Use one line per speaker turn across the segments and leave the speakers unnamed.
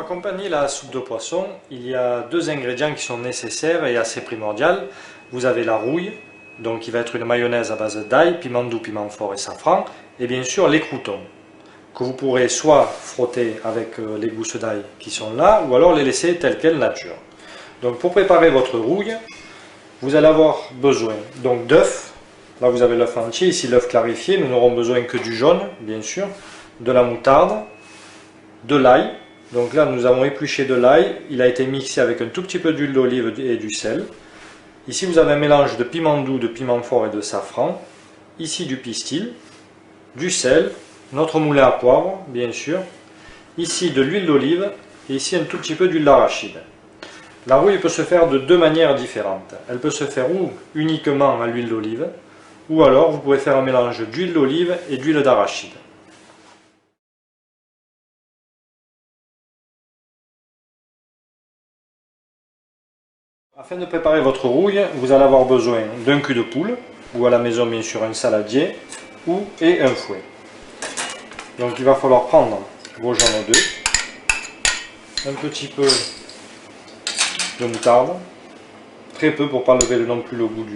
accompagner la soupe de poisson, il y a deux ingrédients qui sont nécessaires et assez primordiaux. Vous avez la rouille, donc qui va être une mayonnaise à base d'ail, piment doux, piment fort et safran, et bien sûr les croûtons, que vous pourrez soit frotter avec les gousses d'ail qui sont là, ou alors les laisser telles quelles nature. Donc pour préparer votre rouille, vous allez avoir besoin d'œufs. Là vous avez l'œuf entier, ici l'œuf clarifié, nous n'aurons besoin que du jaune, bien sûr, de la moutarde, de l'ail. Donc là nous avons épluché de l'ail, il a été mixé avec un tout petit peu d'huile d'olive et du sel. Ici vous avez un mélange de piment doux, de piment fort et de safran. Ici du pistil, du sel, notre moulin à poivre, bien sûr. Ici de l'huile d'olive et ici un tout petit peu d'huile d'arachide. La rouille peut se faire de deux manières différentes. Elle peut se faire ou uniquement à l'huile d'olive, ou alors vous pouvez faire un mélange d'huile d'olive et d'huile d'arachide. Afin de préparer votre rouille, vous allez avoir besoin d'un cul de poule, ou à la maison bien sûr un saladier, et un fouet. Donc il va falloir prendre vos jaunes d'œufs, un petit peu de moutarde, très peu pour ne pas lever non plus le goût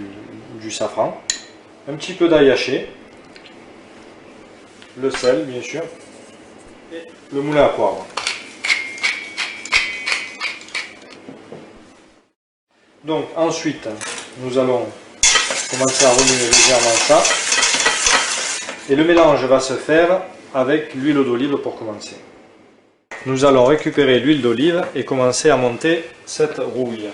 du safran, un petit peu d'ail haché, le sel bien sûr, et le moulin à poivre. Donc ensuite, nous allons commencer à remuer légèrement ça. Et le mélange va se faire avec l'huile d'olive pour commencer. Nous allons récupérer l'huile d'olive et commencer à monter cette rouille.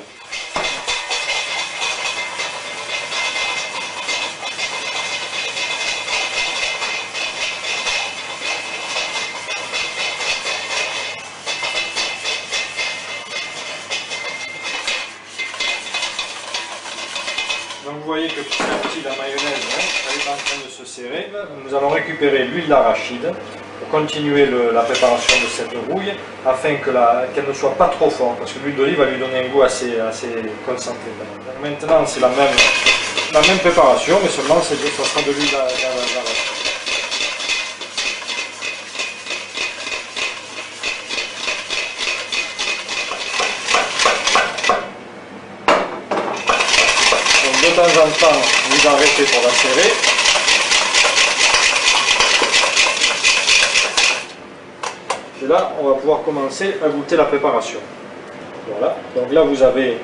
Donc vous voyez que petit à petit la mayonnaise elle est en train de se serrer. Nous allons récupérer l'huile d'arachide pour continuer la préparation de cette rouille afin qu'elle ne soit pas trop forte parce que l'huile d'olive va lui donner un goût assez concentré. Donc maintenant c'est la même préparation mais seulement ça sera de l'huile d'arachide. De temps en temps, vous arrêtez pour la serrer. Et là, on va pouvoir commencer à goûter la préparation. Voilà. Donc là, vous avez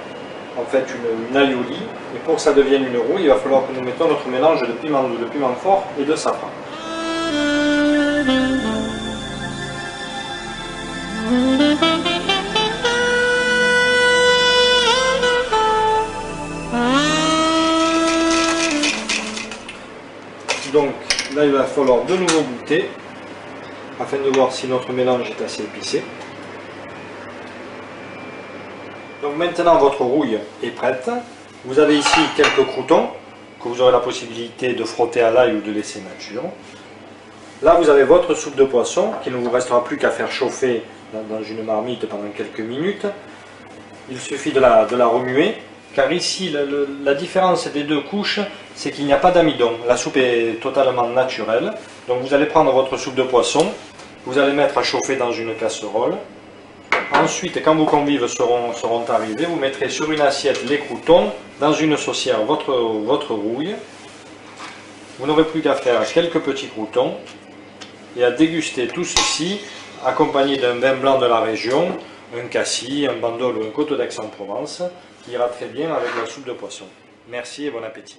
en fait une aioli. Et pour que ça devienne une rouille, il va falloir que nous mettions notre mélange de piment doux, de piment fort et de safran. Donc là il va falloir de nouveau goûter afin de voir si notre mélange est assez épicé. Donc maintenant votre rouille est prête. Vous avez ici quelques croûtons que vous aurez la possibilité de frotter à l'ail ou de laisser nature. Là vous avez votre soupe de poisson qu'il ne vous restera plus qu'à faire chauffer dans une marmite pendant quelques minutes. Il suffit de la remuer. Car ici, la différence des deux couches, c'est qu'il n'y a pas d'amidon. La soupe est totalement naturelle. Donc vous allez prendre votre soupe de poisson, vous allez mettre à chauffer dans une casserole. Ensuite, quand vos convives seront arrivés, vous mettrez sur une assiette les croûtons, dans une saucière votre rouille. Vous n'aurez plus qu'à faire quelques petits croûtons et à déguster tout ceci accompagné d'un vin blanc de la région, un cassis, un bandol ou un côte d'Aix-en-Provence, qui ira très bien avec la soupe de poisson. Merci et bon appétit.